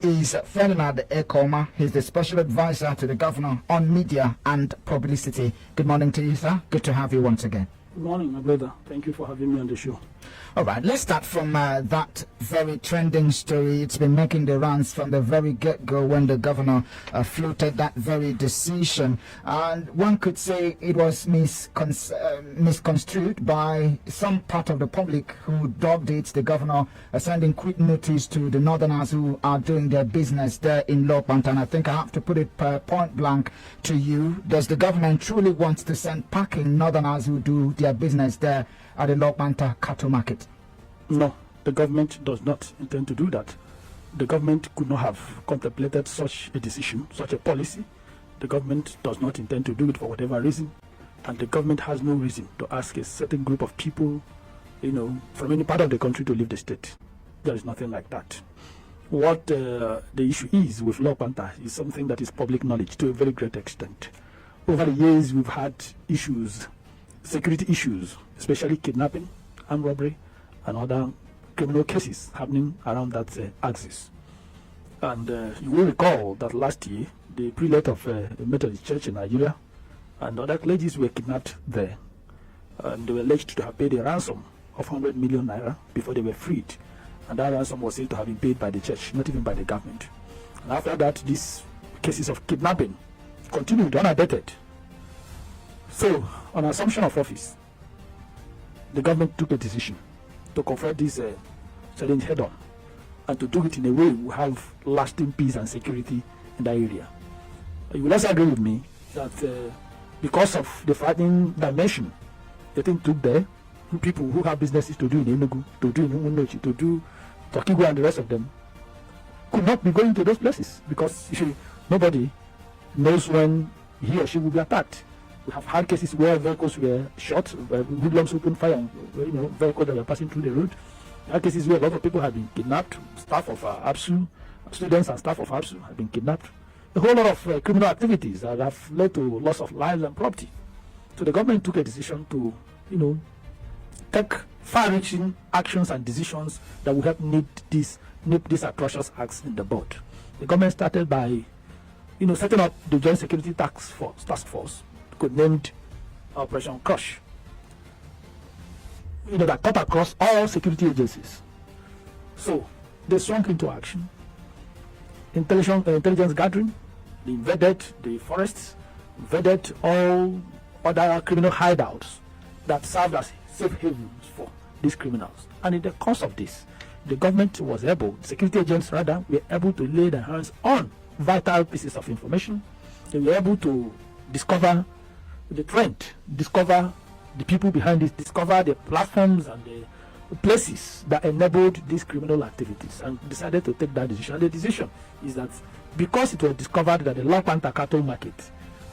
is Ferdinand Ekoma. He's the special advisor to the governor on media and publicity. Good morning to you, sir. Good to have you once again. Good morning, my brother. Thank you for having me on the show. All right, let's start from that very trending story. It's been making the rounds from the very get-go when the governor floated that very decision. And one could say it was misconstrued by some part of the public who dubbed it the governor sending quick notice to the northerners who are doing their business there in Lopant. And I think I have to put it point blank to you. Does the government truly want to send packing northerners who do their business there at the Lopanta cattle market? No, the government does not intend to do that. The government could not have contemplated such a decision, such a policy. The government does not intend to do it for whatever reason, and the government has no reason to ask a certain group of people, from any part of the country to leave the state. There is nothing like that. What the issue is with Lopanta is something that is public knowledge to a very great extent. Over the years, we've had issues, security issues, especially kidnapping, armed robbery, and other criminal cases happening around that axis. And you will recall that last year, the prelate of the Methodist Church in Nigeria and other clergies were kidnapped there. And they were alleged to have paid a ransom of 100 million naira before they were freed. And that ransom was said to have been paid by the church, not even by the government. And after that, these cases of kidnapping continued unabated. So, on assumption of office, the government took a decision to confront this challenge head-on and to do it in a way we have lasting peace and security in that area. You will also agree with me that because of the frightening dimension the thing took there, people who have businesses to do in Enugu, to do in Umunochi, to do Tokigo and the rest of them could not be going to those places because nobody knows when he or she will be attacked. We have had cases where vehicles were shot, hoodlums opened fire on vehicles that were passing through the road. There are cases where a lot of people have been kidnapped, staff of ABSU, students and staff of ABSU have been kidnapped. A whole lot of criminal activities that have led to loss of lives and property. So the government took a decision to, take far-reaching actions and decisions that will help nip these atrocious acts in the bud. The government started by, setting up the Joint Security Task Force, named Operation Crush, that cut across all security agencies. So they swung into action. Intelligence gathering, they invaded the forests, invaded all other criminal hideouts that served as safe havens for these criminals. And in the course of this, the government was able, security agents rather, were able to lay their hands on vital pieces of information. They were able to discover the trend, discover the people behind it, discover the platforms and the places that enabled these criminal activities, and decided to take that decision. And the decision is that because it was discovered that the Lopanta cattle market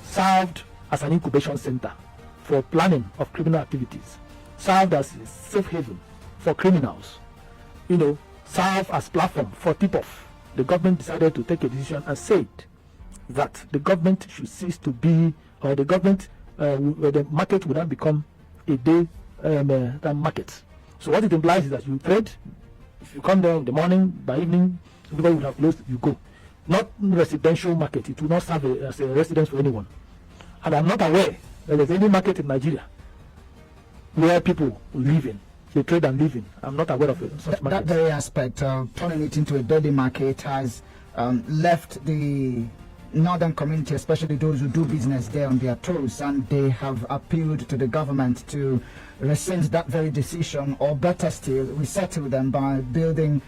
served as an incubation center for planning of criminal activities, served as a safe haven for criminals, served as platform for tip-off, the government decided to take a decision and said that the government should cease to be, or the government the market would not become a day market. So what it implies is that you trade. If you come there in the morning, by evening, everybody will have closed, you go. Not residential market. It will not serve as a residence for anyone. And I'm not aware that there's any market in Nigeria where people live in. They trade and live in. I'm not aware of such market. That very aspect, turning it into a daily market, has left the northern community, especially those who do business there, on their toes, and they have appealed to the government to rescind that very decision, or better still, resettle them by building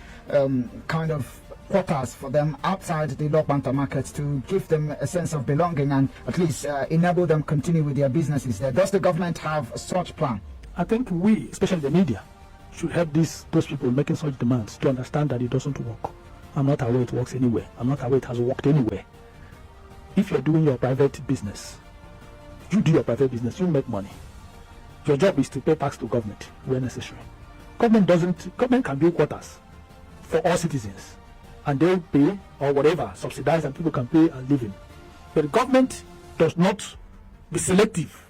kind of quarters for them outside the Lopanta market to give them a sense of belonging and at least enable them continue with their businesses there. Does the government have such plan? I think we, especially the media, should help those people making such demands to understand that it doesn't work. I'm not aware it works anywhere. I'm not aware it has worked anywhere. If you're doing your private business, you do your private business, you make money. Your job is to pay tax to government where necessary. Government can build quarters for all citizens, and they'll pay or whatever, subsidize, and people can pay and live in. But the government does not be selective.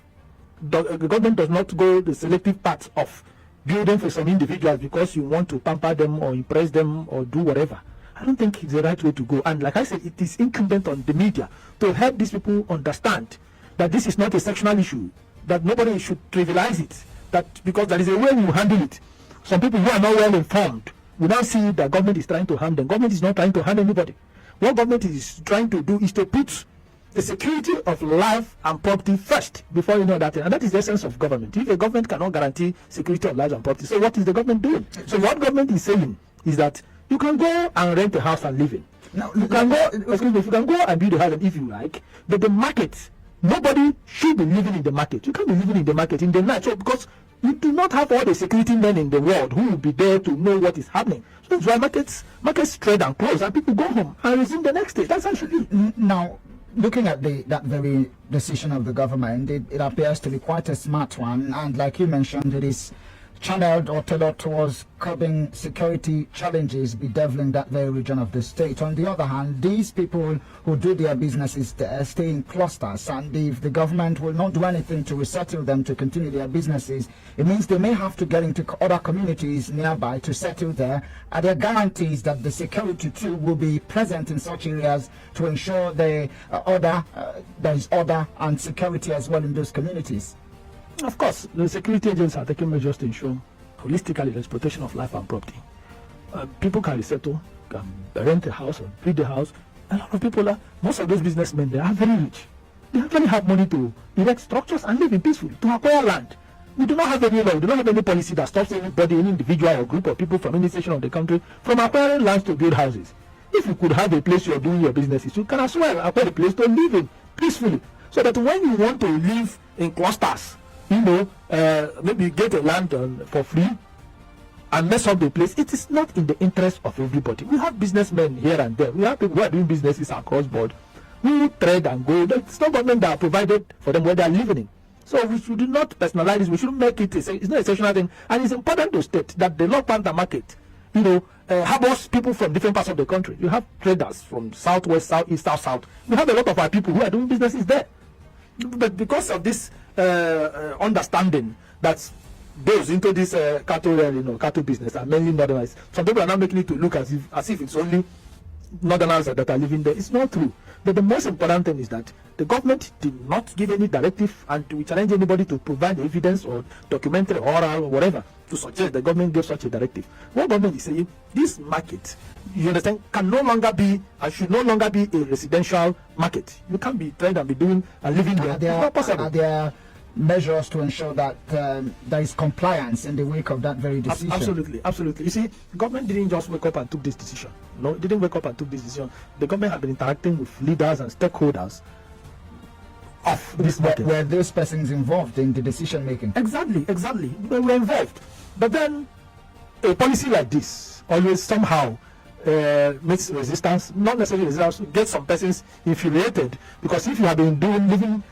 The government does not go the selective path of building for some individuals because you want to pamper them or impress them or do whatever. I don't think it's the right way to go. And like I said, it is incumbent on the media to help these people understand that this is not a sectional issue, that nobody should trivialize it, that because there is a way we will handle it. Some people who are not well informed will now see that government is trying to harm them. Government is not trying to harm anybody. What government is trying to do is to put the security of life and property first before you know that. And that is the essence of government. If a government cannot guarantee security of life and property, so what is the government doing? So what government is saying is that you can go and rent a house and live in. Now, you can go, excuse me, if you can go and build a house if you like, but the market, nobody should be living in the market. You can't be living in the market in the night. So because you do not have all the security men in the world who will be there to know what is happening. So that's why markets trade and close and people go home and resume the next day. That's how it should be. Now, looking at that very decision of the government, it appears to be quite a smart one. And like you mentioned, it is channeled or tailored towards curbing security challenges bedeviling that very region of the state. On the other hand, these people who do their businesses there stay in clusters, and if the government will not do anything to resettle them to continue their businesses, it means they may have to get into other communities nearby to settle there. Are there guarantees that the security too will be present in such areas to ensure there is order and security as well in those communities? Of course, the security agents are taking measures to ensure holistically the protection of life and property. People can resettle, can rent a house or build a house. A lot of people most of those businessmen, they are very rich. They actually have money to erect structures and live in peacefully, to acquire land. We do not have any law, we do not have any policy that stops anybody, any individual or group of people from any section of the country from acquiring lands to build houses. If you could have a place you are doing your businesses, you can as well acquire a place to live in peacefully. So that when you want to live in clusters, maybe get a land for free and mess up the place, it is not in the interest of everybody. We have businessmen here and there. We have people who are doing businesses across board who trade and go. It's not government that are provided for them where they are living in. So we should not personalize this. We shouldn't make it it's not a sectional thing. And it's important to state that the North Panther market, harbors people from different parts of the country. You have traders from southwest, southeast, south. We have a lot of our people who are doing businesses there. But because of this understanding that goes into this cattle business and mainly northerners, some people are now making it to look as if it's only northerners that are living there. It's not true. But the most important thing is that the government did not give any directive, and we challenge anybody to provide evidence or documentary or oral or whatever to suggest the government gave such a directive. What government is saying, this market, you understand, can no longer be and should no longer be a residential market. You can't be trying and be doing and living there. It's not possible. Are there measures to ensure that there is compliance in the wake of that very decision? Absolutely. You see, the government didn't just wake up and took this decision. No, it didn't wake up and took this decision. The government had been interacting with leaders and stakeholders of this market. Were those persons involved in the decision making? Exactly. They were involved. But then a policy like this always somehow makes resistance, not necessarily resistance, get some persons infuriated, because if you have been doing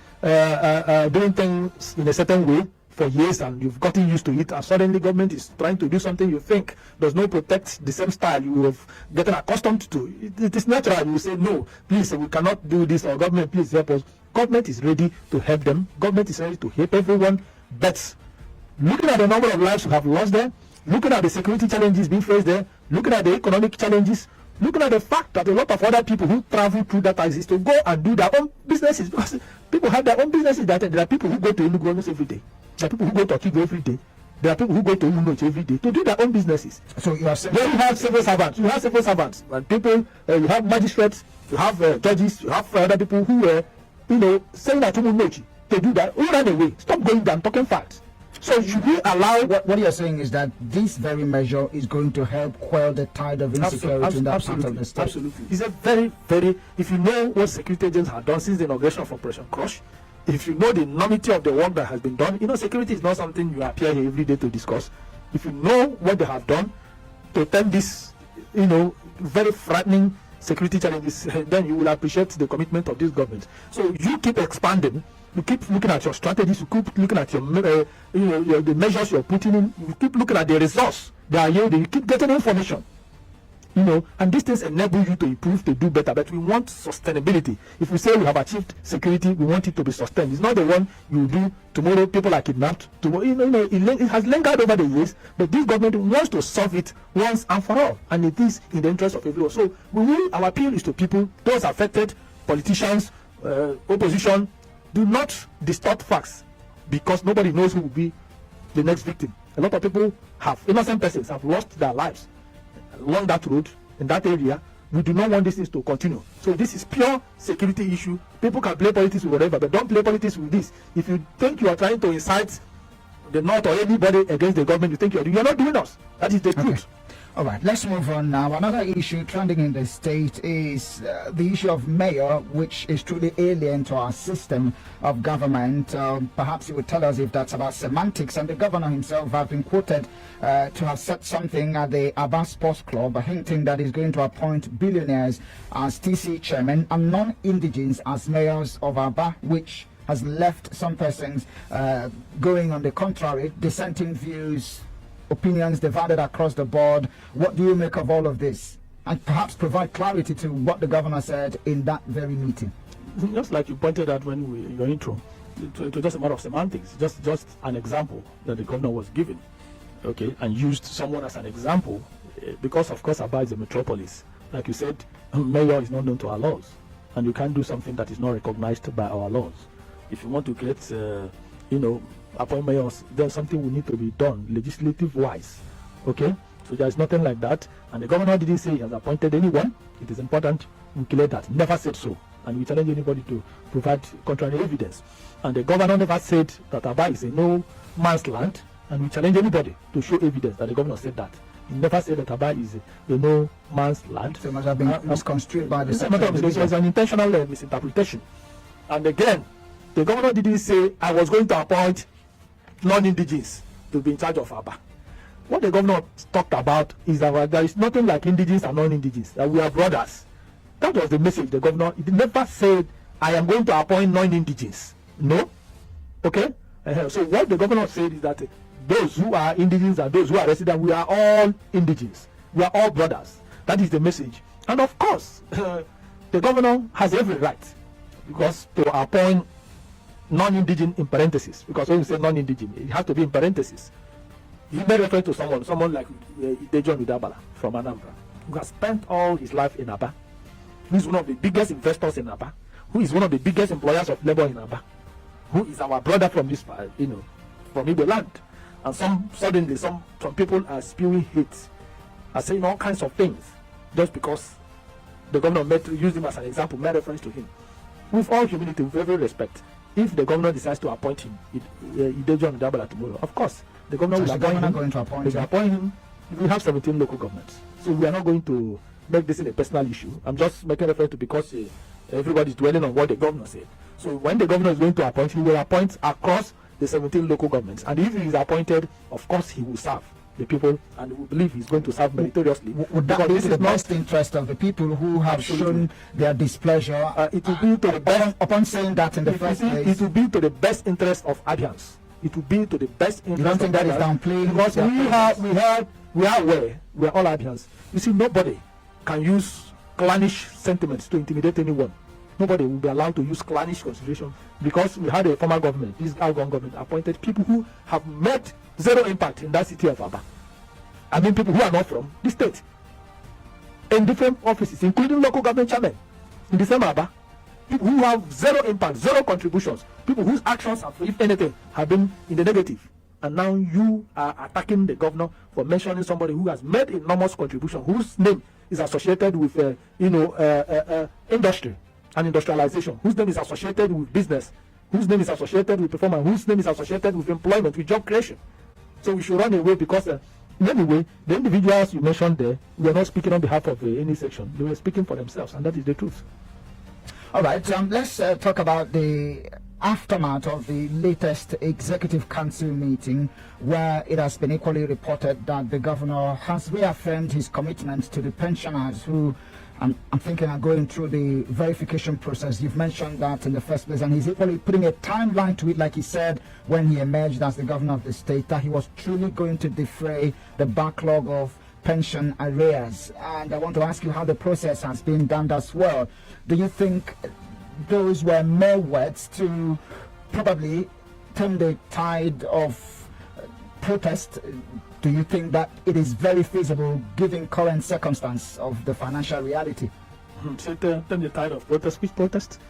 things in a certain way for years and you've gotten used to it, and suddenly government is trying to do something you think does not protect the same style you have gotten accustomed to, it is natural. You say, no, please, we cannot do this, or government, please help us. Government is ready to help them. Government is ready to help everyone. But looking at the number of lives who have lost there, looking at the security challenges being faced there, looking at the economic challenges, looking at the fact that a lot of other people who travel through that exist to go and do their own businesses, because people have their own businesses. There are people who go to Enugu almost every day. There are people who go to Otti every day. There are people who go to Unoch every day to do their own businesses. So you have civil servants. You have civil servants. And people, you have magistrates, you have judges, you have other people who saying that Unoch to do that. Who ran away? Stop going down talking facts. So should we allow... What you're saying is that this very measure is going to help quell the tide of insecurity in that part of the state. Absolutely. It's a very, very... If you know what security agents have done since the inauguration of Operation Crush, if you know the enormity of the work that has been done, security is not something you appear here every day to discuss. If you know what they have done to turn this, very frightening security challenges, then you will appreciate the commitment of this government. So you keep expanding. You keep looking at your strategies. You keep looking at your, the measures you're putting in. You keep looking at the results they are yielding. You keep getting information. and these things enable you to improve, to do better. But we want sustainability. If we say we have achieved security, we want it to be sustained. It's not the one you do tomorrow. People are kidnapped. Tomorrow, it has lingered over the years. But this government wants to solve it once and for all, and it is in the interest of everyone. So our appeal is to people, those affected, politicians, opposition. Do not distort facts, because nobody knows who will be the next victim. A lot of people innocent persons have lost their lives along that road, in that area. We do not want these things to continue. So this is pure security issue. People can play politics with whatever, but don't play politics with this. If you think you are trying to incite the North or anybody against the government, you think you're not doing us. That is the truth. All right, let's move on now. Another issue trending in the state is the issue of mayor, which is truly alien to our system of government. Perhaps you would tell us if that's about semantics. And the governor himself has been quoted to have said something at the ABIA Sports Club, hinting that he's going to appoint billionaires as TC chairman and non-indigens as mayors of ABIA, which has left some persons going on the contrary, dissenting views, opinions divided across the board. What do you make of all of this? And perhaps provide clarity to what the governor said in that very meeting. Just like you pointed out when your intro, it was just a matter of semantics. Just an example that the governor was given, okay, and used someone as an example, because of course ABIA is a metropolis. Like you said, mayor is not known to our laws, and you can't do something that is not recognized by our laws. If you want to create, appoint mayors, there's something we need to be done legislative wise, okay? So there's nothing like that, and the governor didn't say he has appointed anyone. It is important we clear that. Never said so, and we challenge anybody to provide contrary evidence. And the governor never said that ABIA is a no man's land, and we challenge anybody to show evidence that the governor said that. He never said that ABIA is a no man's land. So it must have been misconstrued by the secretary. It was an intentional misinterpretation. And again, the governor didn't say I was going to appoint non-indigens to be in charge of ABIA. What the governor talked about is that there is nothing like indigens and non-indigens, that we are brothers. That was the message the governor. He never said I am going to appoint non-indigens. No. Okay. So what the governor said is that those who are indigens and those who are residents, we are all indigens. We are all brothers. That is the message. And of course, the governor has every right, because to appoint non-indigen in parentheses, because when you say non-indigen, it has to be in parentheses. He may refer to someone like Dejon Udabala from Anambra, who has spent all his life in ABIA, who is one of the biggest investors in ABIA, who is one of the biggest employers of labor in ABIA, who is our brother from this, from Igbo land. And suddenly some people are spewing hate, are saying all kinds of things, just because the governor used him as an example, made reference to him. With all humility, with every respect, if the governor decides to appoint him, Dejon Udabala tomorrow, of course, the governor will appoint him. We have 17 local governments, so we are not going to make this in a personal issue. I'm just making reference to, because everybody is dwelling on what the governor said. So when the governor is going to appoint, he will appoint across the 17 local governments, and if he is appointed, of course he will serve the people, and we believe he's going to serve meritoriously. Would that be to the best interest of the people who have shown their displeasure? It will be to the best, upon saying that in the first place. It will be to the best interest of Abians. It will be to the best interest. You don't think that is downplaying? Because we are aware, we are all Abians. You see, nobody can use clannish sentiments to intimidate anyone. Nobody will be allowed to use clannish consideration, because we had a former government, this outgoing government, appointed people who have made zero impact in that city of ABIA. I mean, people who are not from the state, in different offices, including local government chairmen in the same ABIA. People who have zero impact, zero contributions, people whose actions have, if anything, have been in the negative. And now you are attacking the governor for mentioning somebody who has made enormous contribution, whose name is associated with industry and industrialization, whose name is associated with business, whose name is associated with performance, whose name is associated with employment, with job creation. So we should run away, because anyway, the individuals you mentioned there, we are not speaking on behalf of any section. They were speaking for themselves, and that is the truth. All right, let's talk about the aftermath of the latest Executive Council meeting, where it has been equally reported that the governor has reaffirmed his commitment to the pensioners who, I'm thinking, are going through the verification process. You've mentioned that in the first place, and he's equally putting a timeline to it, like he said when he emerged as the governor of the state, that he was truly going to defray the backlog of pension arrears. And I want to ask you how the process has been done as well. Do you think those were mere words to probably turn the tide of protest? Do you think that it is very feasible given current circumstance of the financial reality? So turn the tide of protest. Which protest?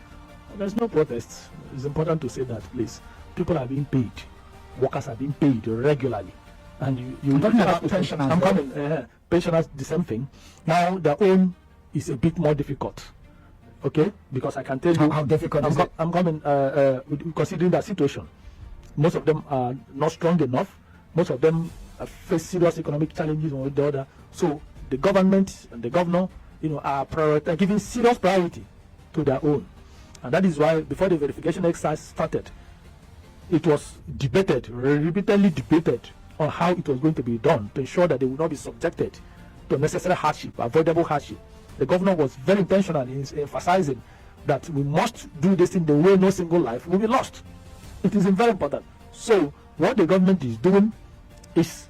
There's no protest. It's important to say that, please. People are being paid. Workers are being paid regularly. And I'm talking about pensioners. I'm coming. Pensioners, the same thing. Now, their own is a bit more difficult. Okay? Because I can tell you... How difficult is it? I'm coming, considering that situation. Most of them are not strong enough. Most of them face serious economic challenges one or the other. So the government and the governor, are giving serious priority to their own. And that is why before the verification exercise started, it was debated, repeatedly debated on how it was going to be done to ensure that they would not be subjected to unnecessary hardship, avoidable hardship. The governor was very intentional in emphasizing that we must do this in the way no single life will be lost. It is very important. So what the government is doing is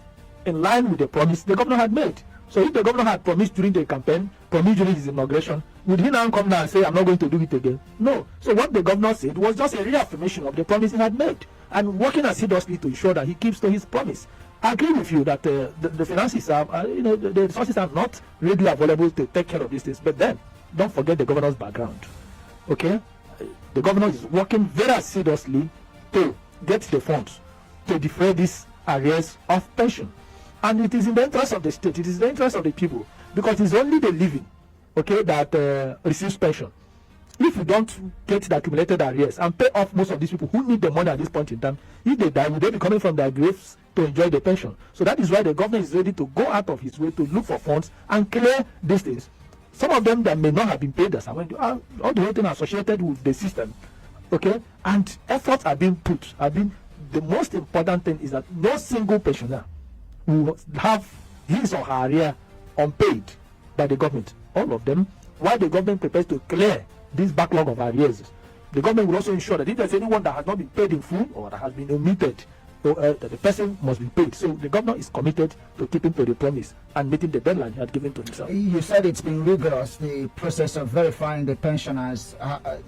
in line with the promise the governor had made. So if the governor had promised during the campaign, promised during his inauguration, would he now come down and say, I'm not going to do it again? No. So what the governor said was just a reaffirmation of the promise he had made and working assiduously to ensure that he keeps to his promise. I agree with you that the finances are, the resources are not readily available to take care of these things. But then, don't forget the governor's background. Okay? The governor is working very assiduously to get the funds to defray these arrears of pension. And it is in the interest of the state, it is in the interest of the people, because it's only the living, okay, that receives pension. If you don't get the accumulated arrears and pay off most of these people who need the money at this point in time, if they die, will they be coming from their graves to enjoy the pension? So that is why the government is ready to go out of his way to look for funds and clear these things. Some of them that may not have been paid as all the whole thing associated with the system, okay, and efforts are being put. The most important thing is that no single pensioner will have his or her arrear unpaid by the government. All of them, while the government prepares to clear this backlog of arrears, the government will also ensure that if there's anyone that has not been paid in full or that has been omitted, that the person must be paid. So the governor is committed to keeping to the promise and meeting the deadline he had given to himself. You said it's been rigorous, the process of verifying the pensioners,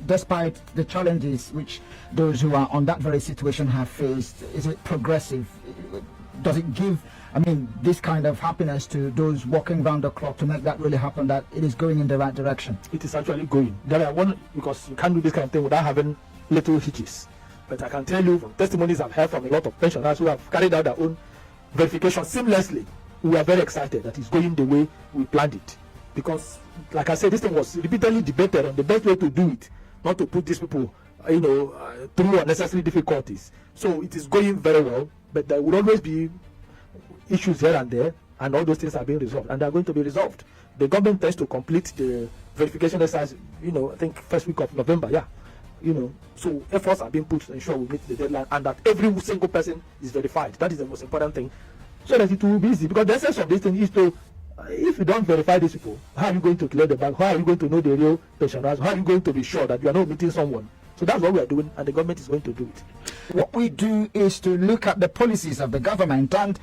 despite the challenges which those who are on that very situation have faced. Is it progressive? Does it give, this kind of happiness to those working round the clock to make that really happen, that it is going in the right direction? It is actually going. Because you can't do this kind of thing without having little hitches. But I can tell you from testimonies I've heard from a lot of pensioners who have carried out their own verification seamlessly, we are very excited that it's going the way we planned it. Because, like I said, this thing was repeatedly debated on the best way to do it, not to put these people, through unnecessary difficulties. So it is going very well, but there will always be issues here and there, and all those things are being resolved, and they are going to be resolved. The government tends to complete the verification exercise, I think first week of November, so efforts are being put to ensure we meet the deadline and that every single person is verified. That is the most important thing, so that it will be easy. Because the essence of this thing is to, if you don't verify these people, how are you going to clear the bank? How are you going to know the real pensioners? How are you going to be sure that you are not meeting someone? So that's what we are doing, and the government is going to do it. What we do is to look at the policies of the government and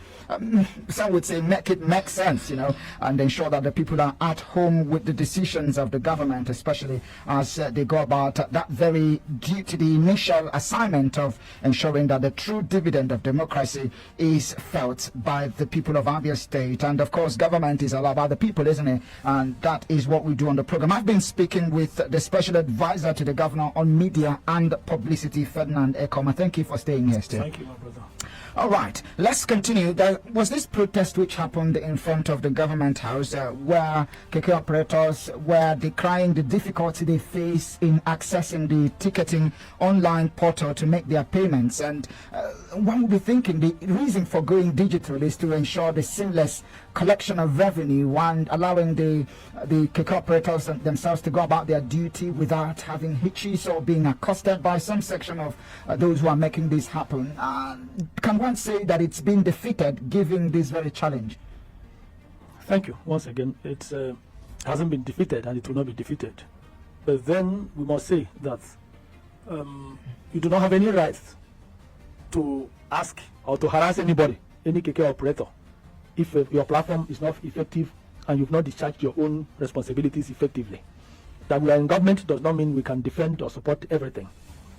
some would say make it make sense, and ensure that the people are at home with the decisions of the government, especially as they go about that very duty, the initial assignment of ensuring that the true dividend of democracy is felt by the people of Abia State. And of course, government is all about the people, isn't it? And that is what we do on the program. I've been speaking with the special advisor to the governor on media and publicity, Ferdinand Ekoma. Thank you for staying here still. Thank you, my brother. All right, let's continue. There was this protest which happened in front of the government house where keke operators were decrying the difficulty they face in accessing the ticketing online portal to make their payments. And one would be thinking the reason for going digital is to ensure the seamless collection of revenue and allowing the keke operators themselves to go about their duty without having hitches or being accosted by some section of those who are making this happen. Can one say that it's been defeated given this very challenge? Thank you. Once again, it hasn't been defeated and it will not be defeated. But then we must say that you do not have any right to ask or to harass anybody, any keke operator, if your platform is not effective and you've not discharged your own responsibilities effectively. That we are in government does not mean we can defend or support everything.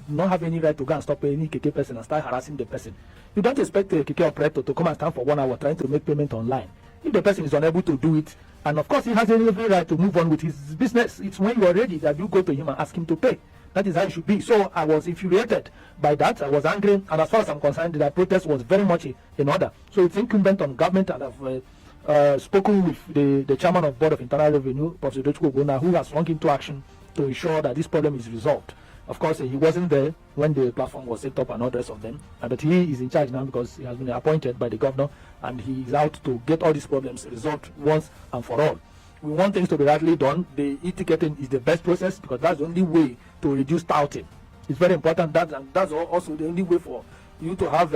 You don't have any right to go and stop any KK person and start harassing the person. You don't expect a KK operator to come and stand for 1 hour trying to make payment online. If the person is unable to do it, and of course he has every right to move on with his business, it's when you are ready that you go to him and ask him to pay. That is how it should be. So I was infuriated by that. I was angry, and as far as I'm concerned, that protest was very much in order. So it's incumbent on government, and I've spoken with the chairman of Board of Internal Revenue, Professor Dochko Gona, who has swung into action to ensure that this problem is resolved. Of course, he wasn't there when the platform was set up and all the rest of them, but he is in charge now because he has been appointed by the governor, and he is out to get all these problems resolved once and for all. We want things to be rightly done. The e-ticketing is the best process because that's the only way to reduce touting. It's very important that, and that's also the only way for you to have,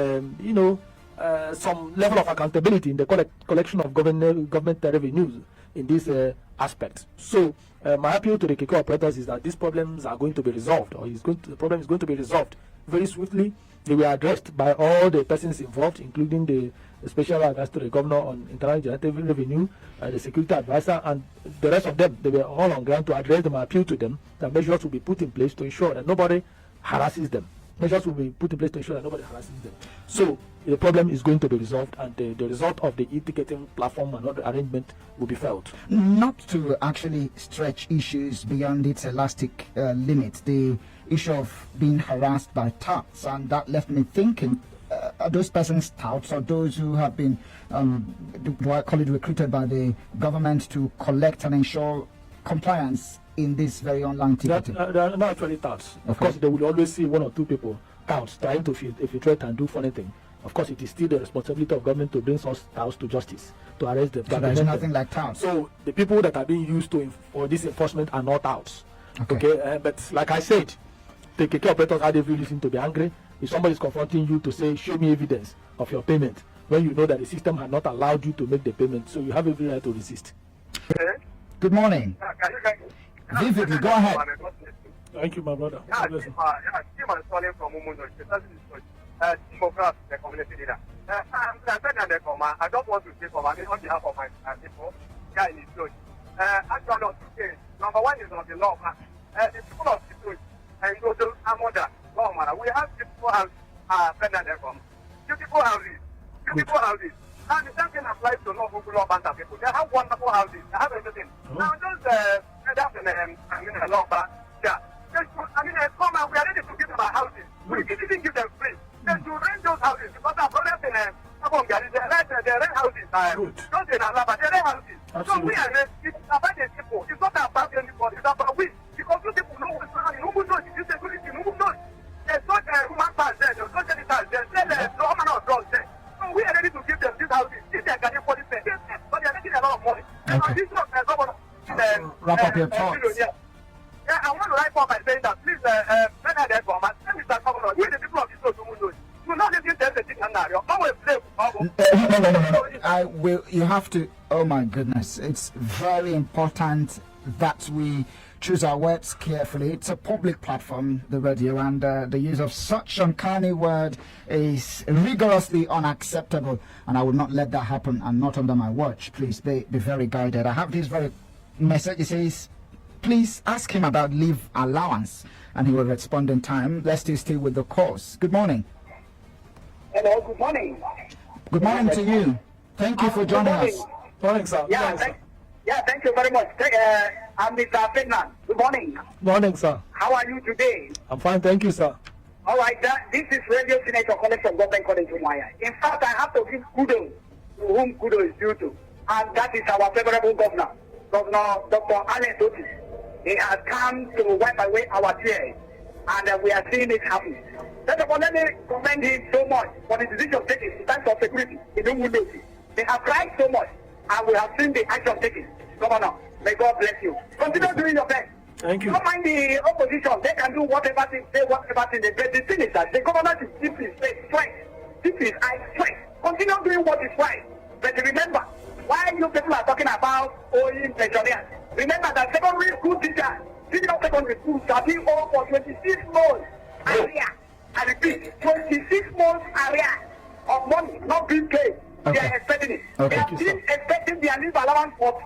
some level of accountability in the collection of government revenues in this aspect. So my appeal to the KK operators is that these problems are going to be resolved, or the problem is going to be resolved very swiftly. They were addressed by all the persons involved, including the special advisor to the governor on internal generative revenue, the security advisor, and the rest of them. They were all on ground to address them and appeal to them that measures will be put in place to ensure that nobody harasses them. Measures will be put in place to ensure that nobody harasses them. So the problem is going to be resolved, and the result of the e-ticketing platform and other arrangement will be felt. Not to actually stretch issues beyond its elastic limit, the issue of being harassed by touts, and that left me thinking, are those persons touts or those who have been, do I call it, recruited by the government to collect and ensure compliance in this very online ticketing? They are not actually touts. Of course, they will always see 1 or 2 people touts trying to infiltrate and do funny thing. Of course, it is still the responsibility of government to bring such touts to justice, to arrest them. So there is nothing like touts. So the people that are being used for this enforcement are not touts. Okay, but like I said, the KK operators had every reason to be angry. If somebody is confronting you to say, show me evidence of your payment, when you know that the system had not allowed you to make the payment, so you have every right to resist. Good morning. Vividly, go ahead. Thank you, my brother. I'm calling from Mumuno. The community leader. I don't want to say for on behalf of my people here in the church. Actually, number one is on the law. The people of the church and those Amoda, we have people have beautiful houses. Beautiful houses. And the same thing applies to law banter people. They have wonderful houses. They have everything. Now just a law banter. Yeah. Come on, we are ready to give them our houses. We didn't give them free. They should rent those houses because our brothers in they rent houses. Don't they not they rent houses. So we are it's about the people. It's not about anybody. It's about we. Because you people know what's happening. Who knows? You say good thing. Who knows? There's not a human pass there. There's not sanitary there. There's no man of drugs there. So we are ready to give them these houses. If they are getting 40 cents, but they are making a lot of money. And this is wrap up your thoughts. Yeah, I want to write up by saying that please, Mr. Governor, we the people of the Soto do not listen to the scenario. I will. You have to. Oh my goodness! It's very important that we choose our words carefully. It's a public platform, the radio, and the use of such uncanny word is rigorously unacceptable. And I will not let that happen, and not under my watch. Please be very guided. I have this very message. It says, please ask him about leave allowance, and he will respond in time. Let's stay with the course. Good morning. Hello, good morning. Good morning to you. Thank you for joining us. Morning, sir. Thank you very much. I'm Mr. Ferdinand. Good morning. Morning, sir. How are you today? I'm fine, thank you, sir. All right, this is Radio Senator calling from Government College Umaya. In fact, I have to give kudos to whom kudos is due to, and that is our favorable governor, Governor Dr. Alex Otti. He has come to wipe away our tears, and we are seeing it happen. Therefore, let me commend him so much for the decision taken in terms of security in Umundo. They have tried so much, and we have seen the action taken. Governor, may God bless you. Continue doing your best. Thank you. Don't mind the opposition. They can do whatever thing, say whatever thing. But the thing is that the government is deep in strength. This is strength. Continue doing what is right. But remember, why you people are talking about owing pensioners, remember that secondary school teachers, senior secondary school, shall be owed for 26 months area. I repeat, 26 months area of money not being paid. They are expecting it. Okay. They have been expecting their leave allowance for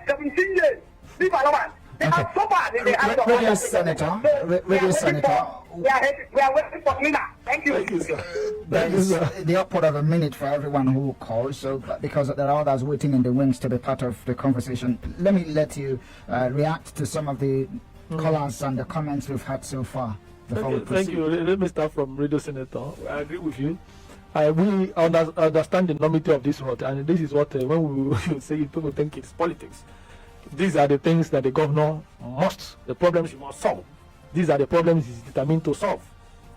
17 years. Leave allowance. They have so bad in the hands of Radio Senator. Radio Senator. We are waiting for Nina. Thank you. Thank you, sir. There is the upward of a minute for everyone who calls, so because there are others waiting in the wings to be part of the conversation. Let me let you react to some of the callers and the comments we've had so far before we proceed. Thank you. Let me start from Radio Senator. I agree with you. We understand the enormity of this road, and this is what when we say it, people think it's politics. These are the things that the governor the problems he must solve. These are the problems he's determined to solve.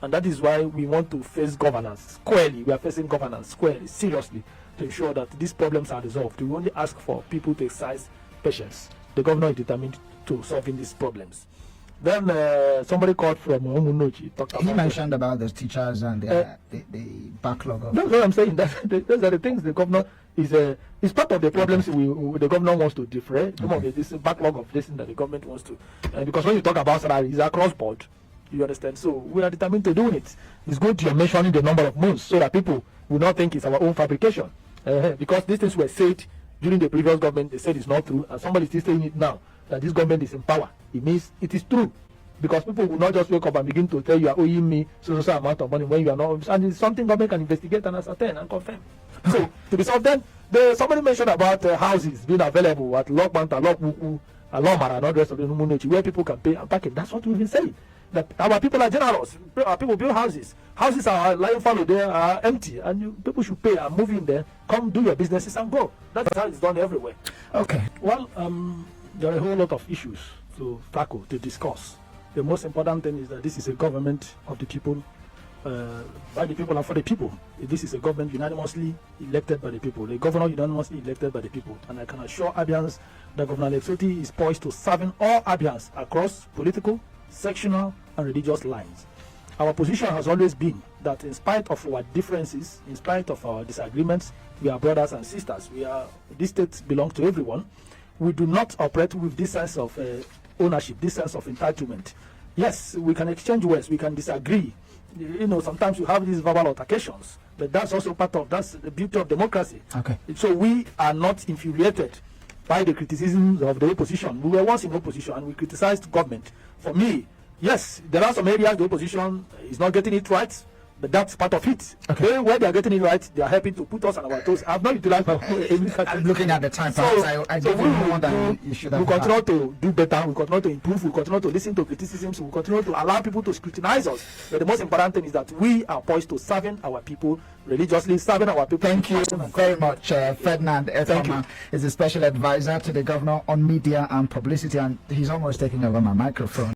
And that is why we want to face governance squarely. We are facing governance squarely, seriously, to ensure that these problems are resolved. We only ask for people to exercise patience. The governor is determined to solving these problems. Then somebody called from Omunochi. He mentioned about the teachers and the backlog of... That's what I'm saying. Those are the things the governor is part of the problems the governor wants to defray. Some of this backlog of this thing that the government wants to. Because when you talk about salary, it's across board. You understand? So we are determined to do it. It's good you're mentioning the number of months so that people will not think it's our own fabrication. Because these things were said during the previous government, they said it's not true, and somebody is still saying it now, that this government is in power. It means it is true. Because people will not just wake up and begin to tell you are owing me so amount of money when you are not, and it's something government can investigate and ascertain and confirm. So to be solved, then somebody mentioned about houses being available at Lokbanta, Lokbuku, Alomara, and all the rest of the Numunochi, where people can pay and parking. That's what we've been saying. That our people are generous. Our people build houses. Houses are lying fallow there, are empty, and people should pay and move in there. Come do your businesses and go. That's how it's done everywhere. Okay. Well, there are a whole lot of issues to tackle, to discuss. The most important thing is that this is a government of the people, by the people and for the people. This is a government unanimously elected by the people. The governor unanimously elected by the people. And I can assure Abians that Governor Otti is poised to serving all Abians across political, sectional, and religious lines. Our position has always been that in spite of our differences, in spite of our disagreements, we are brothers and sisters. This state belongs to everyone. We do not operate with this sense of ownership, this sense of entitlement. Yes, we can exchange words, we can disagree. You know, sometimes you have these verbal altercations, but that's also that's the beauty of democracy. Okay. So we are not infuriated by the criticisms of the opposition. We were once in opposition and we criticized government. For me, yes, there are some areas the opposition is not getting it right, but that's part of it. Okay. Where they are getting it right, they are helping to put us on our toes. I've not utilized my I'm looking at the time. Perhaps I give you more than you should have. We continue to do better. We continue to improve. We continue to listen to criticisms. We continue to allow people to scrutinize us. But the most important thing is that we are poised to serving our people religiously, serving our people. Thank you very much. Ferdinand Efama is a special advisor to the governor on media and publicity, and he's almost taking over my microphone.